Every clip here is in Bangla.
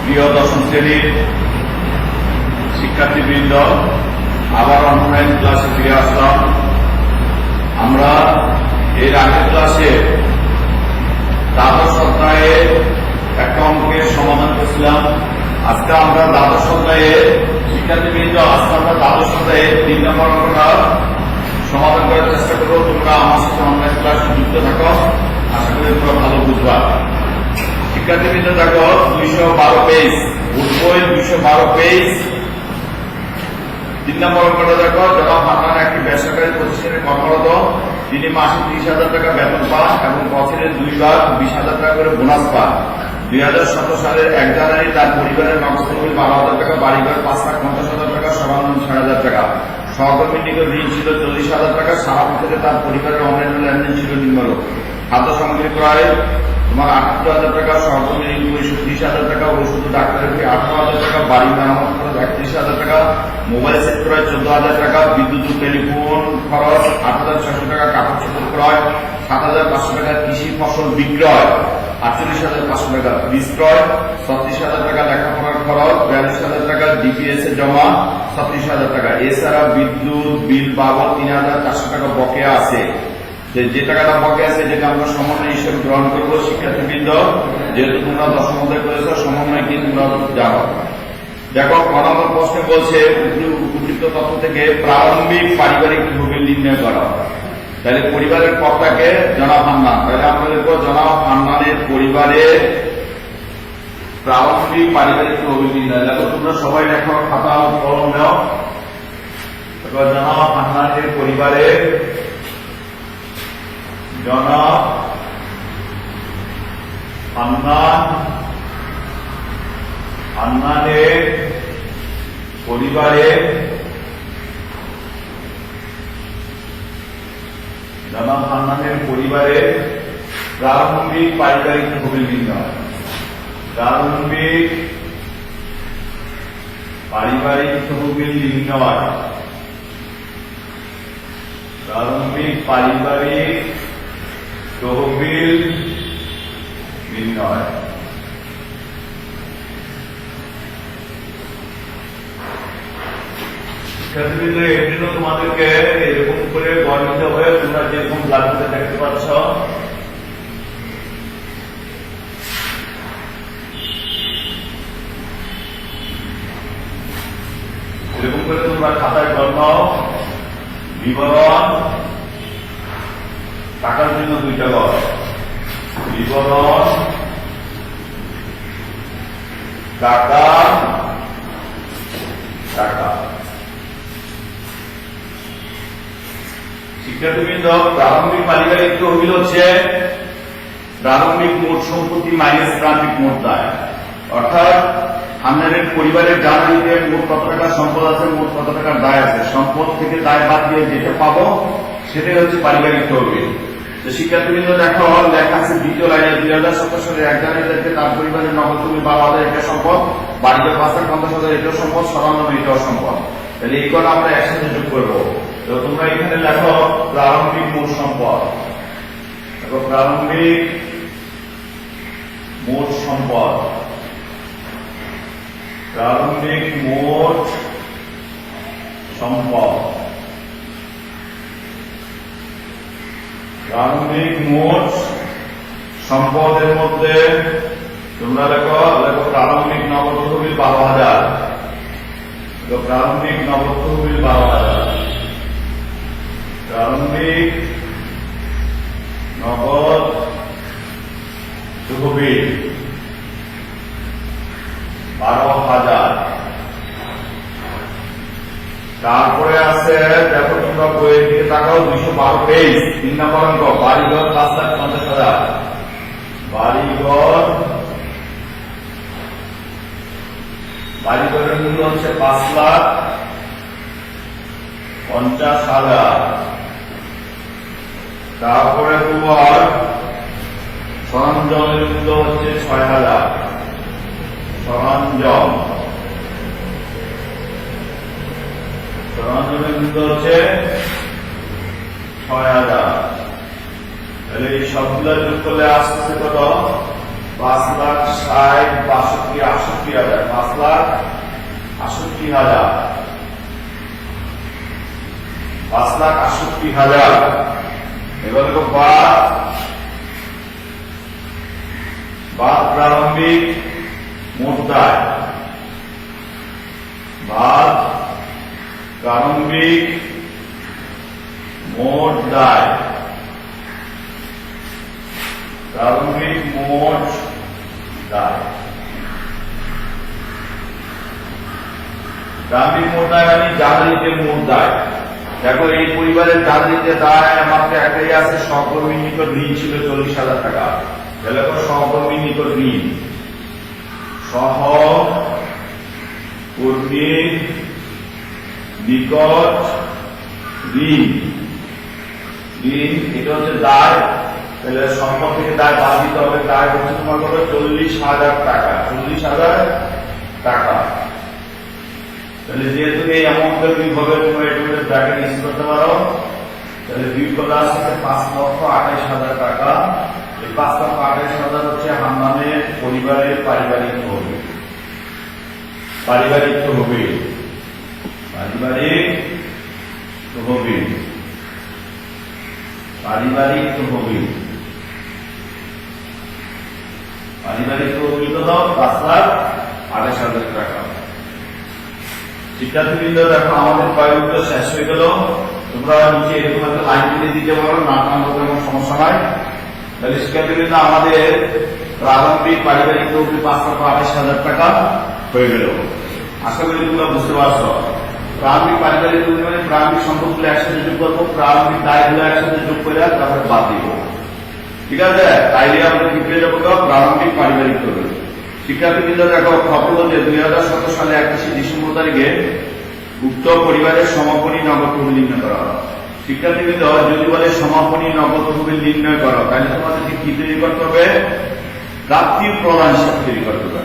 প্রিয় দশম শ্রেণীর শিক্ষার্থীবৃন্দ, আবার অনলাইন ক্লাসে ফিরে আসলাম। আমরা এর আগের ক্লাসে দ্বাদশ অধ্যায়ে একটা অঙ্কের সমাধান করছিলাম। আজকে আমরা দ্বাদশ অধ্যায়ে শিক্ষার্থীবৃন্দ দ্বাদশ অধ্যায়ে 3 নম্বর অঙ্কটা সমাধান করার চেষ্টা করবো। তোমরা আমার সাথে অনলাইন ক্লাসে যুক্ত থাকো, আশা করি তোমরা ভালো বুঝবা। শিক্ষার্থীবৃন্দ দেখো 212 পেজ, বই 212 পেজ। 3 নম্বর অঙ্কটা দেখো, জনাব হান্নান একটি বেসরকারি প্রতিষ্ঠানে কর্মরত। তিনি মাসে 30,000 টাকা বেতন পান এবং বছরে 2 বার 20,000 টাকা করে বোনাস পান। 2017 সালের 1 জানুয়ারি তার পরিবারের নগদ তহবিল 12,000 টাকা, বাড়িঘর 5,50,000 টাকা, সর্বনিম্ন 6,000 টাকা। সহকর্মীর নিকট ঋণ ছিল 40,000 টাকা। সারা বছরে তার পরিবারের অন্যান্য লেনদেন ছিল নিম্নরূপ: খাদ্য সামগ্রী ক্রয় তোমার 78,000 টাকা, সহকর্মীর ঋণ পরিশোধ 30,000 টাকা, ওষুধ ডাক্তারের ফি 18,000 টাকা, বাড়ি মেরামত খরচ 31,000 টাকা, মোবাইল সেট ক্রয় 14,000 টাকা, বিদ্যুৎ ও টেলিফোন খরচ 8,600 টাকা, কাপড় চোপড় ক্রয় 7,500 টাকা, কৃষি ফসল বিক্রয় 48,500 টাকা, বীজ ক্রয় 36,000 টাকা, লেখাপড়ার খরচ 42,000 টাকা, ডিপিএস এ জমা 36,000 টাকা। এছাড়া বিদ্যুৎ বিল বাবদ 3,400 টাকা বকেয়া আছে। যে টাকাটা বকেয়া আছে যেটা আমরা সমন্বয় হিসেবে গ্রহণ করবো। শিক্ষার্থীবৃন্দ, যেহেতু তোমরা দশম অধ্যায় করেছো, সমন্বয় কি তোমরা জানো। দেখো ক নম্বর প্রশ্নে বলছে উপযুক্ত তথ্য থেকে প্রারম্ভিক পারিবারিক তহবিল নির্ণয় করা। তাহলে পরিবারের কর্তাকে জনাব হান্নান, তাহলে আমরা দেখবো জনাব হান্নানের পরিবারের প্রারম্ভিক পারিবারিক তহবিল নির্ণয়। দেখো তোমরা সবাই লেখো, খাতা কলম নাও। জনাব হান্নানের পরিবারের জনাব হান্নানের পরিবারের প্রারম্ভিক পারিবারিক তহবিল নির্ণয়। প্রারম্ভিক পারিবারিক তহবিল নির্ণয়। প্রারম্ভিক পারিবারিক তহবিল নির্ণয়। শিক্ষার্থীবৃন্দ, এর জন্য তোমাদেরকে এরকম করে বর্ণিত হয়ে তোমরা যেরকম ক্লাসে দেখতে পাচ্ছ, এরকম করে তোমরা খাতায় গল্প বিবরণ, টাকার জন্য 2টা ঘর, বিবরণ টাকা টাকা। শিক্ষার্থীবৃন্দ, প্রারম্ভিক পারিবারিক তহবিল হচ্ছে প্রারম্ভিক মোট সম্পত্তি মাইনাস প্রারম্ভিক মোট দায়। অর্থাৎ হান্নানের পরিবারের জানুয়ারিতে মোট কত টাকা সম্পদ আছে, মোট কত টাকার দায় আছে, সম্পদ থেকে দায় বাদ দিয়ে যেটা পাবো সেটাই হচ্ছে পারিবারিক তহবিল। তো শিক্ষার্থীবৃন্দ দেখো, লেখা আছে দ্বিতীয় লাইনে 2017 সালের 1 জানুয়ারিতে তার পরিবারের নগদ তহবিল 12,000 এটা সম্পদ, বাড়িতে 5,50,000 এটাও সম্পদ, সর্বনিম্ন এটাও সম্পদ। তাহলে এই কটা আমরা একসাথে যোগ করবো। তো তোমরা এখানে লেখো প্রারম্ভিক মোট সম্পদ। দেখো প্রারম্ভিক মোট সম্পদ, প্রারম্ভিক মোট সম্পদ, প্রারম্ভিক মোট সম্পদের মধ্যে তোমরা লেখো প্রারম্ভিক নগদ তহবিল 12,000। প্রারম্ভিক নগদ তহবিল 12,000। প্রারম্ভিক নগদ তহবিল 12,000। তারপরে আছে, দেখো তোমরা বইয়ের দিকে তাকাও, 212 পেজ, 3 নম্বর অঙ্ক, বাড়িঘর 5,50,000। বাড়িঘরের মূল্য হচ্ছে 5,50,000। তারপরে তোমার সরঞ্জামের মূল্য হচ্ছে 6,000। সরঞ্জামের মূল্য হচ্ছে 6,000। তাহলে এই সবগুলো যোগ করলে আসছে কত? 5,60,62,68,68,000, 5,68,000, 5,68,000। এবার দেখো বাদ প্রারম্ভিক মোট দায়, বাদ প্রারম্ভিক মোট দায়, প্রারম্ভিক মোট দায়, প্রারম্ভিক মোট দায় মানে জানুয়ারিতে মোট দায়। দেখো এই পরিবারের জানুয়ারিতে দায় মাত্র একটাই আছে, সহকর্মীর নিকট ঋণ ছিল 40,000 টাকা। দেখো সহকর্মীর নিকট ঋণ, সহকর্মীর নিকট ঋণ, এটা হচ্ছে দায়। তাহলে সম্পদ থেকে দায় বাদ দিতে হবে। দায় হচ্ছে তোমার কত? 40,000 টাকা, 40,000 টাকা। তাহলে যেহেতু এই অ্যামাউন্টের বিভাগে তোমরা এটা ব্র্যাকেট ইউজ করতে পারো, তাহলে 2 প্লাস 5,28,000 টাকা। এই 5,28,000 হচ্ছে হান্নানের পরিবারের পারিবারিক তহবিল, পারিবারিক তহবিল, পারিবারিক তহবিল, পারিবারিক তহবিল, পারিবারিক তহবিল কত? 5,28,000 টাকা। শিক্ষার্থীবৃন্দ দেখো আমাদের কয়েকটা শেষ হয়ে গেল। তোমরা নিচে এরকম একটা লাইন তুলে দিতে পারো, না টানলে কোনো সমস্যা নাই। তাহলে শিক্ষার্থীবৃন্দ আমাদের প্রারম্ভিক পারিবারিক তহবিল 5,28,000 টাকা হয়ে গেল। আশা করি তোমরা বুঝতে পারছো। প্রারম্ভিক পারিবারিক তহবিল মানে প্রারম্ভিক সম্পদগুলো একসাথে যোগ করবো, প্রারম্ভিক দায়গুলো একসাথে যোগ করে তারপরে বাদ দিব। ঠিক আছে? তাইলে আমরা কি পেয়ে যাবো? প্রারম্ভিক পারিবারিক তহবিল। শিক্ষার্থীবৃন্দ দেখো খবর যে 2017 সালে 31 ডিসেম্বর তারিখে উক্ত পরিবারের সমাপনী নগদ তহবিল নির্ণয় করা হয়। শিক্ষার্থীবৃন্দ যদি বলে সমাপনী নগদ তহবিল নির্ণয় করো, তাহলে তোমাদেরকে কি তৈরি করতে হবে? প্রাপ্তি প্রদান হিসাব তৈরি করতে হবে।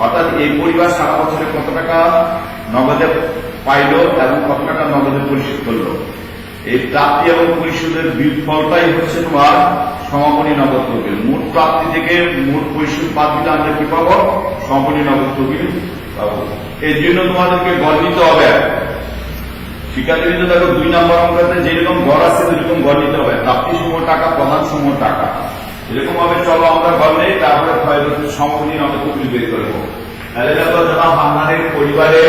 অর্থাৎ এই পরিবার সারা বছরে কত টাকা নগদে পাইল এবং কত টাকা নগদে পরিশোধ করলো, এই প্রাপ্তি এবং পরিশোধের বিফলটাই হচ্ছে তোমার সমাপনী নগদ তহবিল। মোট প্রাপ্তি থেকে মোট পরিশোধ বাদ দিলে আমরা কি পাবো? সমাপনী নগদ তহবিল পাবো। এর জন্য তোমাদেরকে গড় নিতে হবে। শিক্ষার্থীবৃন্দ দেখো 2 নম্বর অঙ্কতে যেরকম গড় আছে ওইরকম গড় নিতে হবে। প্রাপ্তি সমূহ টাকা, প্রধান সমূহ টাকা, এরকম ভাবে চলো আমরা গড় নেই, তারপরে ক্ষয়ক্ষতি সমাপনী নগদ তহবিল বের করবো। তাহলে দেখো জনাব হান্নানের পরিবারে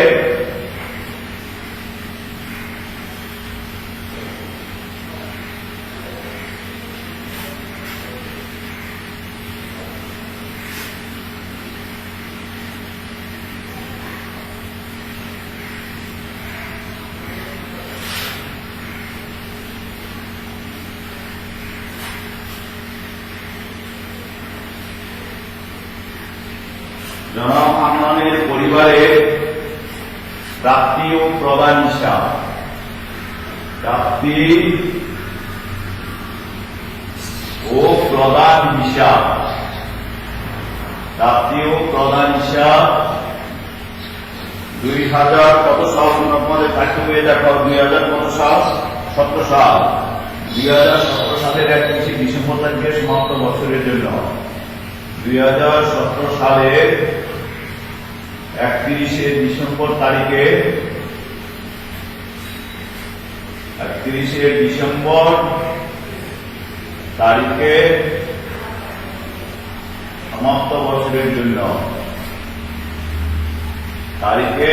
জনাব হান্নানের পরিবারে প্রাপ্তি ও প্রদান হিসাব, প্রাপ্তি ও প্রদান হিসাব, প্রাপ্তি ও প্রদান হিসাব 2000 কত সাল? তোমাদের পাঠ্য বইয়ে দেখো 2000 কত সাল? 17 সাল। 2017 সালের 31 ডিসেম্বর তারিখে সমাপ্ত বছরের জন্য 2017 সালের 31 ডিসেম্বর তারিখে, 31 ডিসেম্বর তারিখে সমাপ্ত বছরের জন্য, তারিখে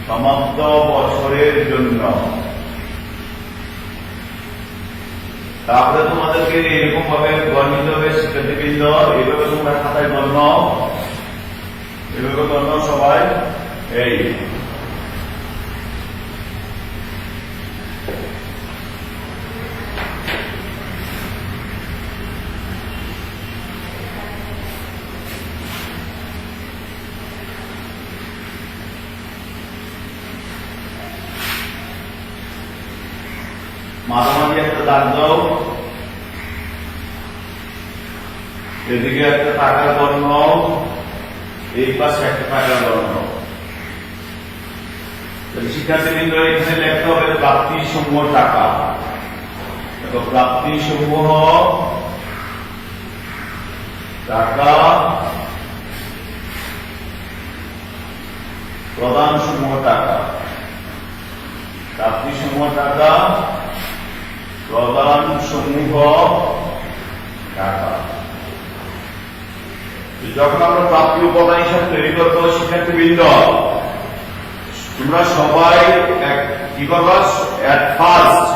সমাপ্ত বছরের জন্য। তারপরে তোমাদেরকে এরকম ভাবে গড় নিতে হবে। শিক্ষার্থীবৃন্দ এইভাবে তোমরা খাতায় গড় নাও, এভাবে গড় নাও সবাই। এই মাঝামাঝি একটা দাগ দাও, এদিকে একটা টাকার গড় নাও, এই পাশে একটা টাকার গড় নাও। শিক্ষার্থীবৃন্দ এখানে লিখতে হবে প্রাপ্তি সমূহ টাকা। দেখো প্রাপ্তি সমূহ টাকা প্রদান সমূহ টাকা, প্রাপ্তি সমূহ টাকা, প্রদান সমূহ টাকা। যখন আমরা প্রাপ্তি উপাদান হিসাবে তৈরি করবো শিক্ষার্থীবৃন্দ, তোমরা সবাই কি করবা, এট ফার্স্ট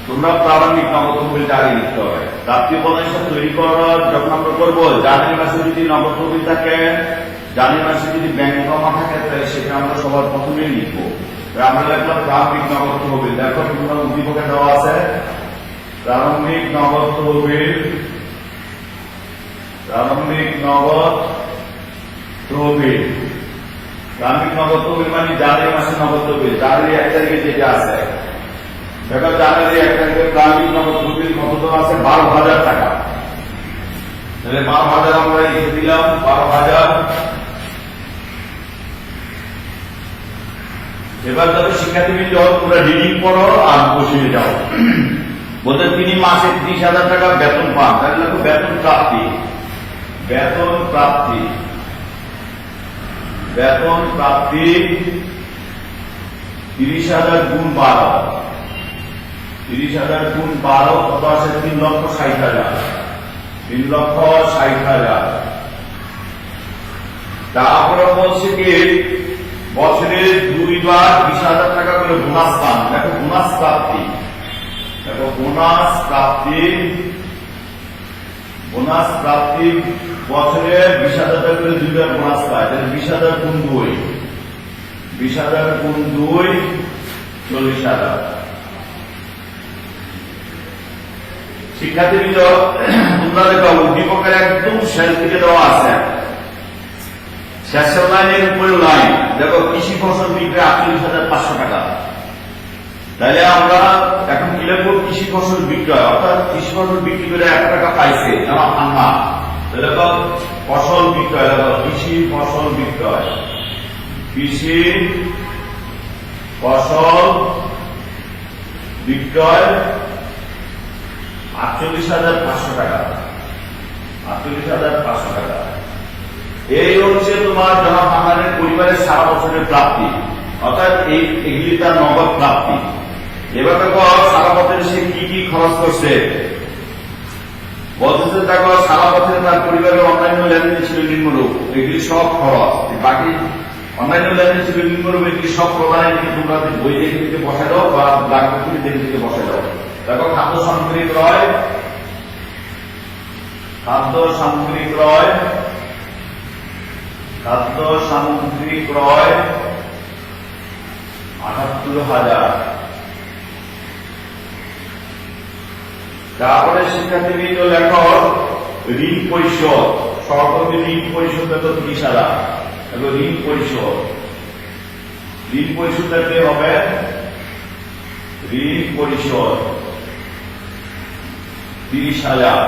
তোমরা প্রারম্ভিক নগদ তহবিলটা আগে লিখতে হবে। প্রাপ্তি উপাদান হিসাবে তৈরি করার যখন আমরা করবো, জানুয়ারি মাসে যদি নগদ তহবিল থাকে, জানুয়ারি মাসে যদি ব্যাংক জমা থাকে, তাহলে সেটা আমরা সবার প্রথমেই লিখবো। আমরা লিখলাম প্রারম্ভিক নগদ তহবিল। দেখো তোমরা উদ্দীপকে দেওয়া আছে প্রারম্ভিক নগদ তহবিল, প্রারম্ভিক নগদ তহবিল। প্রারম্ভিক নগদ তহবিল মানে জানুয়ারি মাসে নগদ তহবিল, জানুয়ারি 1 তারিখে যেটা আছে। দেখো জানুয়ারি 1 তারিখে প্রারম্ভিক নগদ তহবিল কত আছে, 12,000 টাকা। তাহলে 12,000 আমরা লিখে দিলাম, 12,000। এবার যত শিক্ষার্থীবৃন্দ তোমরা রিডিং করো আর বসিয়ে যাও। বলতে তিনি মাসে 30,000 টাকা বেতন পান, তাহলে বেতন প্রাপ্তি, বেতন প্রাপ্তি, বেতন প্রাপ্তি 30,000 গুণ 12, 30,000 গুণ 12 কত আসে, 3,60,000, 3,60,000। তারপরে বলছে কি বছরে 2 বার 20,000 টাকা করে বোনাস পান। দেখো বোনাস প্রাপ্তি, দেখো বোনাস প্রাপ্তি, বোনাস প্রাপ্তি বছরে 20,000 টাকা করে 2 বার বোনাস পায়। তাহলে 20,000 গুণ 2, 20,000 গুণ 2 40,000। শিক্ষার্থীবৃন্দ তোমরা দেখো উদ্দীপকের একদম শেষ দিকে দেওয়া আছে, শেষের লাইনের উপরে লাইন দেখো কৃষি ফসল বিক্রি 48,500 টাকা। তাহলে আমরা এখন কি লিখবো, কৃষি ফসল বিক্রয়, অর্থাৎ কৃষি ফসল বিক্রি করে 1 টাকা পাইছে না। তাহলে ফসল বিক্রয়, কৃষি ফসল বিক্রয়, কৃষি ফসল বিক্রয় 48,500 টাকা, 48,500 টাকা। এই হচ্ছে তোমার জনাব বাঙালির পরিবারের সারা বছরের প্রাপ্তি, অর্থাৎ এগুলি তার নগদ প্রাপ্তি। এবার দেখো সারা বছরে সে কি কি খরচ করছে, বলতেছে দেখো সারা বছরে তার পরিবারের অন্যান্য লেনদেন ছিল নিম্নরূপ, এগুলি সব খরচ। বাকি অন্যান্য লেনদেন ছিল নিম্নরূপ, এগুলি সব প্রদানের দিকে তোমরা বই দেখে দিকে বসে দাও বা ব্ল্যাকবোর্ড দেখে দিকে বসে দাও। দেখো খাদ্য সামগ্রী ক্রয়, খাদ্য সামগ্রী ক্রয়, খাদ্য সামগ্রী ক্রয় 78,000। তারপরে শিক্ষার্থীবৃন্দ লেখো ঋণ পরিশোধ, সরকারি ঋণ পরিশোধ হতো 30,000। ঋণ পরিশোধ, ঋণ পরিশোধ দিতে হবে, ঋণ পরিশোধ 30,000।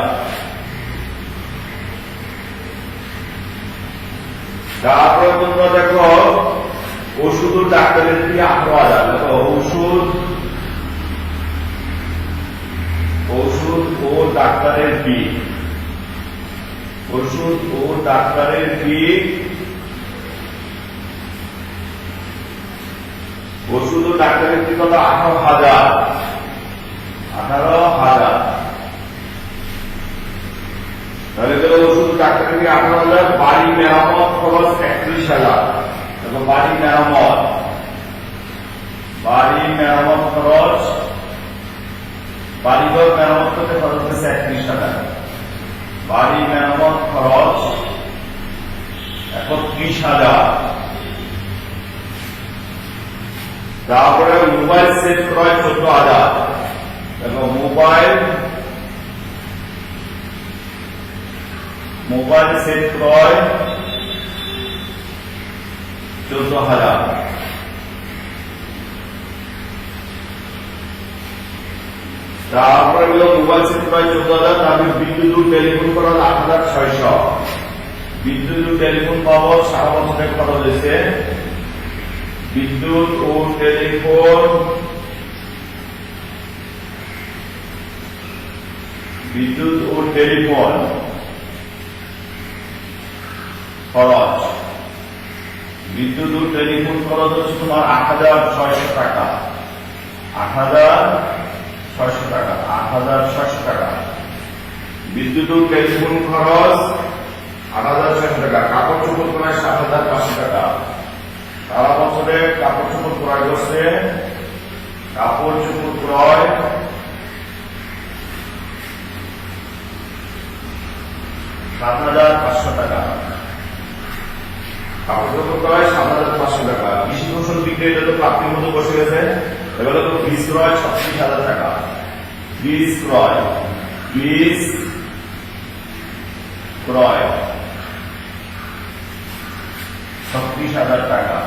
তারপরে তোমরা দেখো ওষুধ ও ডাক্তারের ফি 18,000। দেখো ওষুধ, ওষুধ ও ডাক্তারের ফি, ওষুধ ও ডাক্তারের ফি, ওষুধ ও ডাক্তারের ফি কত, 18,000, 18,000। তাহলে ওষুধ ডাক্তারের ফি 18,000। বাড়ি মেরামত খরচ 31,000। দেখো বাড়ি মেরামত, বাড়ি মেরামত খরচ, বাড়িঘর মেরামত করতে খরচ হচ্ছে 31,000। বাড়ি মেরামত খরচ 31,000। তারপরে মোবাইল সেট ক্রয় 14,000। দেখো মোবাইল, মোবাইল সেট ক্রয় 14,000। তারপরে হলো মোবাইল সেট ক্রয় 14,000। তারপরে বিদ্যুৎ ও টেলিফোন খরচ 8,600। বিদ্যুৎ ও টেলিফোন পাওয়া সারা বছরের খরচ হয়েছে, বিদ্যুৎ ও টেলিফোন, বিদ্যুৎ ও টেলিফোন খরচ। বিদ্যুৎ ও টেলিফোন খরচ হচ্ছে তোমার ৮৬০০ টাকা। ৮৬০০ টাকা, ৮৬০০ টাকা বিদ্যুৎ ও টেলিফোন খরচ, ৮৬০০ টাকা। কাপড় চোপড় ক্রয় ৭৫০০ টাকা। সারা বছরে কাপড় চোপড় ক্রয় করছে, কাপড় চোপড় ক্রয় ৭৫০০ টাকা। কাপড় চোপড় ক্রয় ৭৫০০ টাকা। কৃষি ফসল বিক্রি, এটা তো প্রাপ্তির মতো বসে গেছে। এগুলো তো বীজ ক্রয় ৩৬০০০ টাকা। বীজ ক্রয়, বীজ ক্রয় ৩৬০০০ টাকা।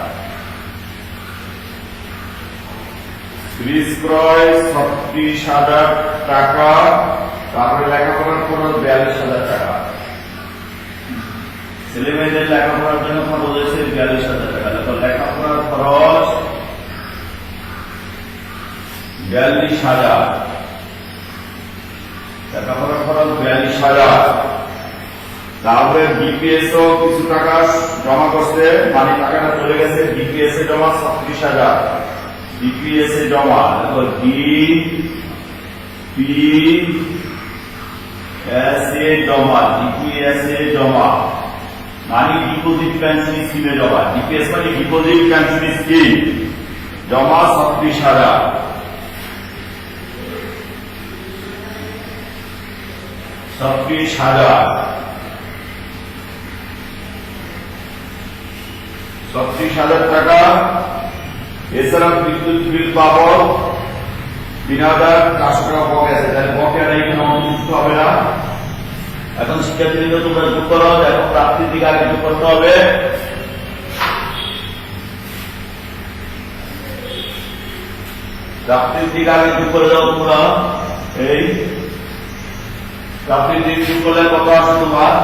বীজ ক্রয় ৩৬০০০ টাকা। তারপরে লেখাপড়ার খরচ ৪২০০০ টাকা। ছেলে মেয়েদের লেখাপড়ার জন্য খরচ হয়েছে ৪২০০০ টাকা। লেখাপড়ার খরচ ৪২০০০। লেখাপড়ার খরচ ৪২০০০। তারপরে বিপিএস ও কিছু টাকা জমা করছে, মানে টাকাটা চলে গেছে। বিপিএস এ জমা ৩৬০০০। বিপিএস এ জমা ডিপিএস এ জমা মানে ডিপোজিট পেনশন স্কিমে জমা। ডিপিএস মানে ডিপোজিট পেনশন স্কিম, জমা ৩৬০০০। ৩৬০০০ টাকা। এছাড়া বিদ্যুৎ বিল বাবদ ৩৪০০ টাকা বকেয়া আছে। তাহলে বকেয়াটা এখানে অন্তর্ভুক্ত হবে না। এখন শিক্ষার্থীদের তোমরা যোগ করো, এখন প্রাপ্তির দিকে আগে যোগ করতে হবে। প্রাপ্তির দিকে আগে যোগ করে দাও তোমরা। এই প্রাপ্তির দিক যোগ করলে কত আসে তোমার?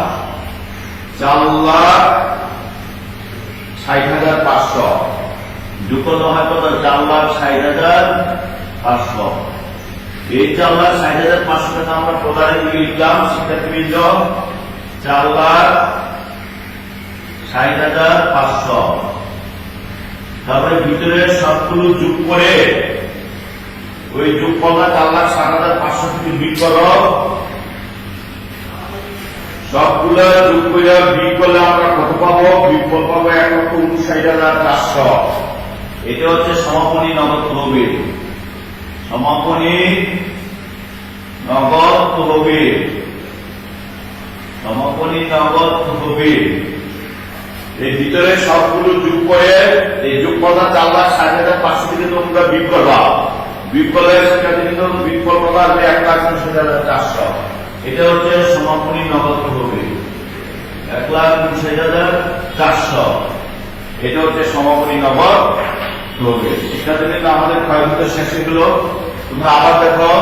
৪,৬০,৫০০। যোগ করতে হয় কত? ৪,৬০,৫০০। এই ৪,৬০,৫০০ টাকা আমরা প্রদানের দিকে লিখলাম শিক্ষার্থীবৃন্দ। ৪,৬০,৫০০। তারপরে ভিতরে সবগুলো যোগ করে ওই যোগ করলা ৪,৬০,৫০০ থেকে বিয়োগ করো। সবগুলো যোগ করে বিয়োগ করলে আমরা কত পাবো? বিয়োগফল পাবো ১,৫৯,৪০০। এটা হচ্ছে সমাপনী নগদ তহবিল। সমাপনী নগদ তহবিল, সমাপনী নগদ তহবিল। এই ভিতরে সবগুলো যোগ করে এই যোগফলটা ৪,৬০,৫০০ থেকে তোমরা বিয়োগ করবা। বিয়োগ করলে সেটা কিন্তু বিয়োগফল পাবা ১,৫৯,৪০০। এটা হচ্ছে সমাপনী নগদ তহবিল, ১,৫৯,৪০০। এটা হচ্ছে সমাপনী নগদ তহবিল। শিক্ষার্থীদের আমাদের ক্ষয়ক্ষতি শেষ হলো। তোমরা আবার দেখো,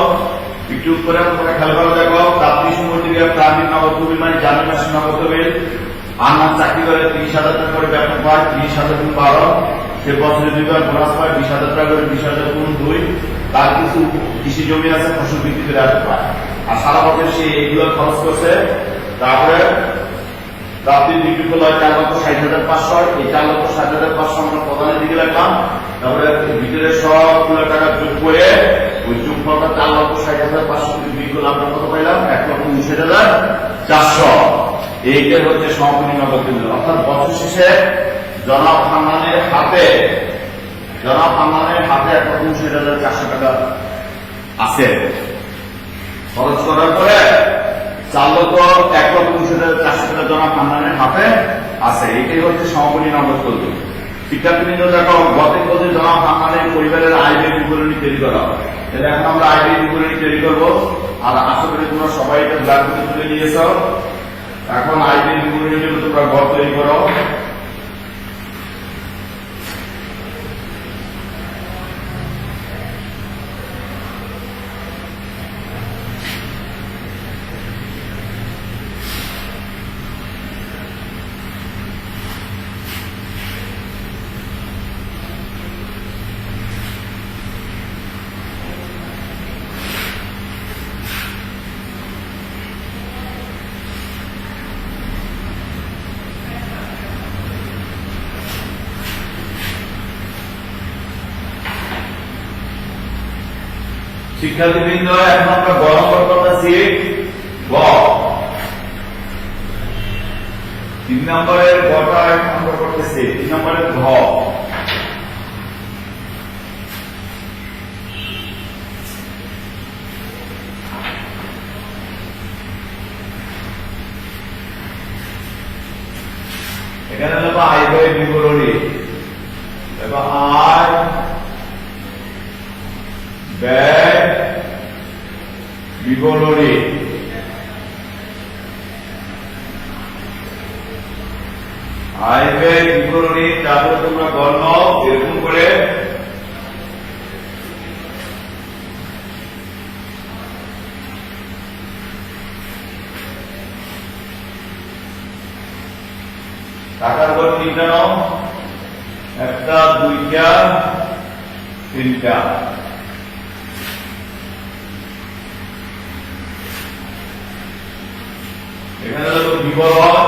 একটু করে তোমরা খেয়াল করে দেখো। প্রাপ্তি সমূহ থেকে প্রাপ্তির নগদ তহবিল মানে জানুয়ারি মাসের নগদ তহবিল। আমার চাকরি করে ৩০,০০০ টাকা করে বেতন পায়, ৩০,০০০ গুণ ১২। সে বছরে ২বার বোনাস পায় ২০,০০০ টাকা করে, ২০,০০০ গুণ ২। তার কিছু কৃষি জমি আছে, ফসল বিক্রি করে আসতে পায়। আর সারা বছর সে এইগুলো খরচ করছে। তারপরে প্রাপ্তির বিক্রি করলো ৪,৬০,৫০০। এই ৪,৬০,৫০০ আমরা প্রদানের দিকে রাখলাম। তারপরে ভিতরে সবগুলো টাকা যোগ করে ওই যোগফলটা ৪,৬০,৫০০ থেকে বিক্রি করলে আমরা কত পাইলাম? ১,৫৯,৪০০। এইটাই হচ্ছে সমাপনী নগদ তহবিল। অর্থাৎ বছর শেষে জনাব হান্নানের হাতে ১,৫৯,৪০০ টাকা আছে। খরচ করার পরে ১,৫৯,৪০০ টাকা জনাব হান্নানের হাতে আছে। এটাই হচ্ছে সমাপনী নগদ তহবিল। শিক্ষার্থীবৃন্দ দেখো, গতের পথে জনাব হান্নানের পরিবারের আয় ব্যয় বিবরণী তৈরি করা। তাহলে এখন আমরা আয় ব্যয় বিবরণী তৈরি করবো। আর আশা করি তোমরা সবাই এটা ব্ল্যাকবোর্ডে তুলে নিয়েছ। এখন আয় ব্যয় বিবরণীর জন্য তোমরা ঘর তৈরি করো। শিক্ষার্থীবৃন্দ, এখন আমরা গ নম্বর করতেছি। গ 3 নম্বরের গটা এখন আমরা করতেছি। 3 নম্বরের ঘ। এখানে হলো আয় ব্যয় বিবরণী। এবার আয় ব্যয় বিবরণী। আয় ব্যয় বিবরণী, তারপরে তোমরা গণ্য এরকম করে টাকার গড় 3টা নাও, 1টা 2টা 3টা। এখানে হলো বিবরণ,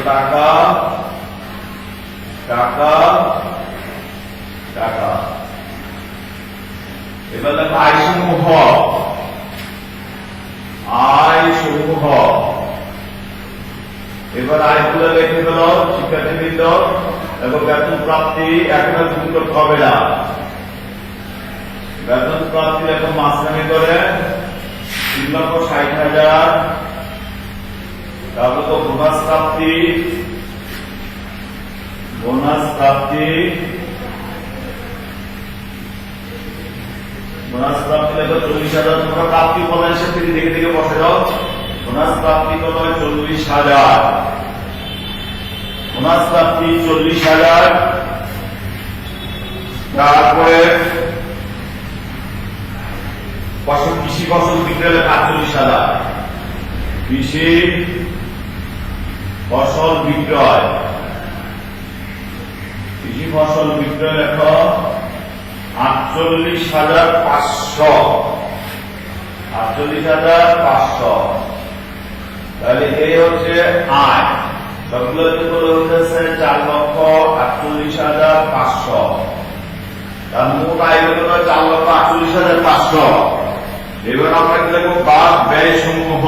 টাকা টাকা টাকা। এবার দেখো আয় সমূহ, আয় সমূহ। এবার আয়গুলো লিখে গেল শিক্ষার্থীবৃন্দ। এবং বেতন প্রাপ্তি এখন গুণ করতে হবে না। বেতন প্রাপ্তি এখন মাঝখানে করে 3,60,000। তারপর তো বোনাস প্রাপ্তি, বোনাস প্রাপ্তি, বোনাস প্রাপ্তি লেখো 40,000। তোমরা প্রাপ্তি বলার সাথে দেখে দেখে বসে যাও। বোনাস প্রাপ্তি কত হয়? 40,000। বোনাস প্রাপ্তি 40,000। তারপরে ফসল, কৃষি ফসল বিক্রয় 48,000। কৃষি ফসল বিক্রয়, কৃষি ফসল বিক্রয় লেখো 48,500। 48,500। তাহলে এই হচ্ছে আয়। সবগুলো হচ্ছে 4,48,500। তার মোট আয় হলো 4,48,500। এবার আমরা কি লিখবো? বাদ ব্যয় সমূহ।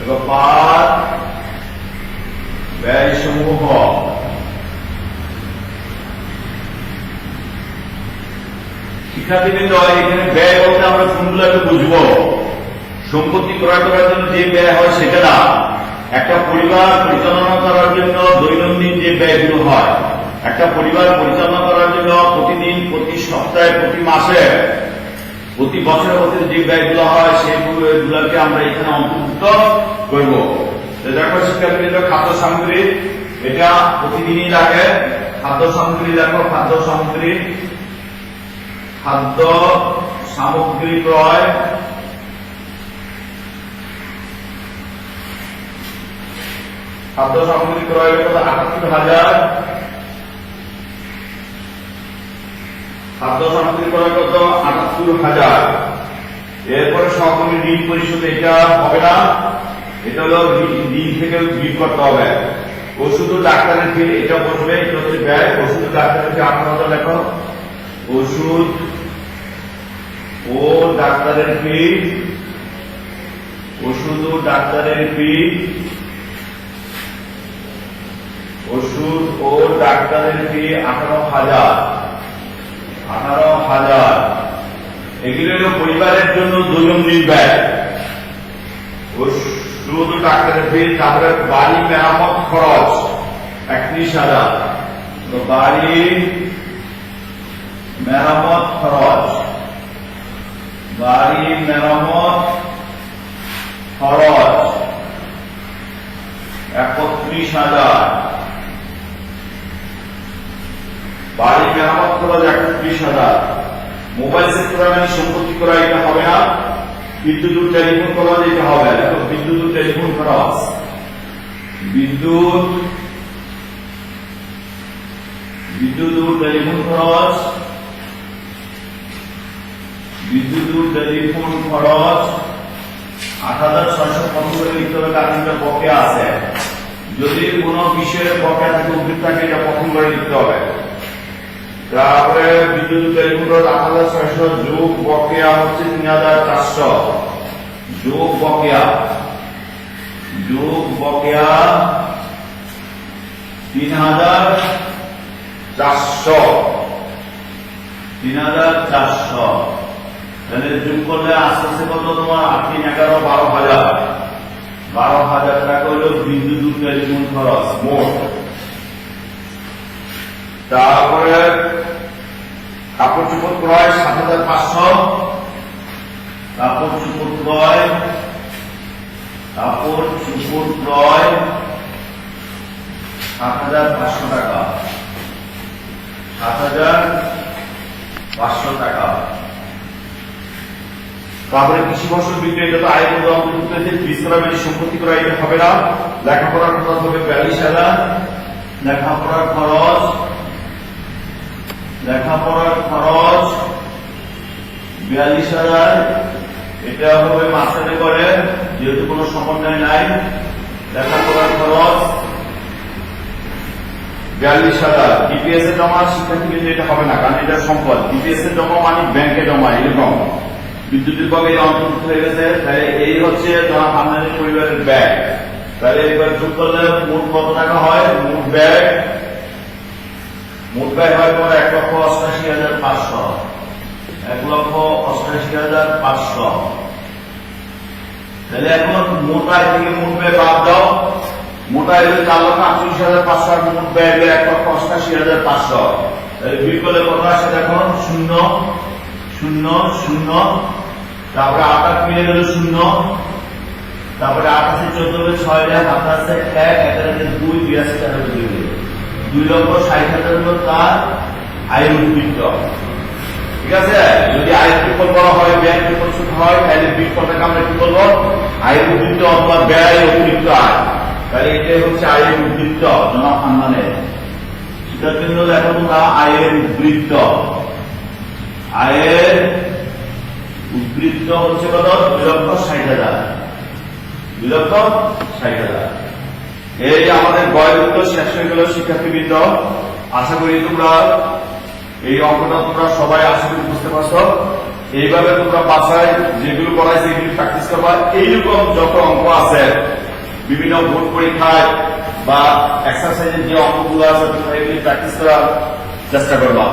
এবার বাদ ব্যয় সমূহ। শিক্ষার্থীবৃন্দ, এখানে ব্যয় বলতে আমরা কোনগুলোকে বুঝবো? সম্পত্তি ক্রয় করার জন্য যে ব্যয় হয় সেটা না, একটা পরিবার পরিচালনা করার জন্য দৈনন্দিন যে ব্যয়গুলো হয়, একটা পরিবার পরিচালনা করার জন্য প্রতিদিন, প্রতি সপ্তাহে, প্রতি মাসে, প্রতি বছরের মধ্যে যে ব্যয়গুলো হয় সেগুলোকে আমরা এখানে অন্তর্ভুক্ত করব। দেখো শিক্ষার্থীবৃন্দ, খাদ্য সামগ্রী এটা প্রতিদিনই লাগে। খাদ্য সামগ্রী দেখো, খাদ্য সামগ্রী, খাদ্য সামগ্রী ক্রয়, খাদ্য সামগ্রী ক্রয় কত? 78,000। খাদ্য সামগ্রী ক্রয় কত? 78,000। এরপরে সহকর্মী ঋণ পরিশোধ, এটা হবে না, এটা হলো ঋণ থেকে বিল করতে হবে। ওষুধ ও ডাক্তারের বিল এটা বসবে, এটা হচ্ছে ব্যয়। ওষুধ ও ডাক্তারের বিল 18,000 লেখো। ওষুধ ও ডাক্তারের বিল, ওষুধ ও ডাক্তারের বিল, ওষুধ ও ডাক্তারের বিল 18,000। 18,000। এগুলো হলো পরিবারের জন্য দৈনন্দিন ব্যয়। ওষুধ ও ডাক্তারের বিল। তারপরে বাড়ি মেরামত খরচ 31,000। তো বাড়ি মেরামত খরচ, বাড়ি মেরামত খরচ 31,000। বাড়ি মেরামত খরচ 31,000। মোবাইল সেট করা মানে সম্পত্তি করা, এটা হবে না। বিদ্যুৎ ও টেলিফোন খরচ এটা হবে। দেখো বিদ্যুৎ ও টেলিফোন খরচ, বিদ্যুৎ ও টেলিফোন খরচ, বিদ্যুৎ ও টেলিফোন খরচ 8,600 করে লিখতে হবে। কারণ এটা বকেয়া আছে। যদি কোনো বিষয়ের বকেয়া থাকে, উদ্ভিদ থাকে, এটা প্রথম করে লিখতে হবে। তারপরে বিদ্যুৎ টেলিফোন ৮৬০০ যোগ বকেয়া হচ্ছে ৩৪০০ যোগ বকেয়া ৩৪০০ তাহলে যোগ করলে আস্তে আস্তে কত তোমার ৮-৩-১১-১২,০০০ টাকা হলো বিদ্যুৎ টেলিফোন খরচ মোট। তারপরে কাপড় চোপড় ক্রয় ৭৫০০ কাপড় চোপড় ক্রয় ৭৫০০ টাকা ৭৫০০ টাকা। তারপরে কৃষি ফসল বিক্রি যত আয় মূল্য অন্তর্ভুক্ত হয়েছে বীজ করা বেশি সম্পত্তি করা এটা হবে না। লেখাপড়ার খরচ হবে ৪২,০০০ লেখাপড়ার খরচ ৪২,০০০ এটা হবে মাসে করে যেহেতু কোনো সমন্বয় নাই। লেখাপড়ার খরচ ৪২,০০০ ডিপিএস এর জমা শিক্ষার্থী কিন্তু এটা হবে না, কারণ এটা সম্পদ। ডিপিএস এর জমা মানে ব্যাংকে জমা এরকম বিদ্যুৎ বিভাগে অন্তর্ভুক্ত হয়ে গেছে। তাহলে এই হচ্ছে জনাব হান্নানের পরিবারের ব্যয়। তাহলে এবার যোগ করলে মোট কত টাকা হয়? মোট ব্যয় হয় তোমার ১,৮৮,৫০০ ১,৮৮,৫০০। তাহলে এখন মোট আয় থেকে মোট ব্যয় বাদ দাও। মোট আয় হলো ৪,৪৮,৫০০ আর মোট ব্যয় হলো ১,৮৮,৫০০। তাহলে বিয়োগ করলে কত আসে দেখো? ০ ০ ০। তারপরে ৮ মিলে গেল ০। তারপরে ৮ আছে ১৪ হলে ৬ যায়, হাত আছে ১, ২, ২ আছে ৪ হলে ২,৬০,০০০ হলো তার আয়ের উদ্বৃত্ত। ঠিক আছে, যদি আয়ের ট্রিপল করা হয়, ব্যয় ট্রিপল সুদ হয়, তাহলে বিগ কথাকে আমরা কি বলবো? আয়ের উদ্বৃত্ত অথবা ব্যয় অতিরিক্ত আয়। তাহলে এটা হচ্ছে আয়ের উদ্বৃত্ত জনাব হান্নানের। সেটার জন্য দেখো তোমরা আয়ের উদ্বৃত্ত হচ্ছে কত? ২,৬০,০০০ ২,৬০,০০০। এই আমাদের বয়োযুক্ত শেষ হয়ে গেল শিক্ষার্থীবৃন্দ। আশা করি তোমরা এই অঙ্কটা তোমরা সবাই আশা করি বুঝতে পারছো। এইভাবে তোমরা বাসায় যেগুলো করাইছে এগুলো প্র্যাকটিস করবা। এইরকম যত অঙ্ক আছে বিভিন্ন বোর্ড পরীক্ষায় বা এক্সারসাইজের যে অঙ্কগুলো আছে তোমরা এগুলি প্র্যাকটিস করার চেষ্টা করবা।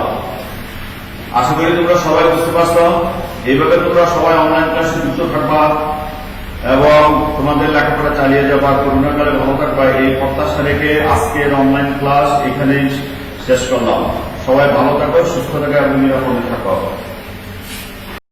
আশা করি তোমরা সবাই বুঝতে পারছো। এইভাবে তোমরা সবাই অনলাইন ক্লাসে যুক্ত থাকবা এবং তোমাদের লেখাপড়া চালিয়ে যাবা, করোনাকালে ভালো থাকবা, এই প্রত্যাশা রেখে আজকের অনলাইন ক্লাস এখানেই শেষ করলাম। সবাই ভালো থাকো, সুস্থ থাকো এবং নিরাপদে থাকো।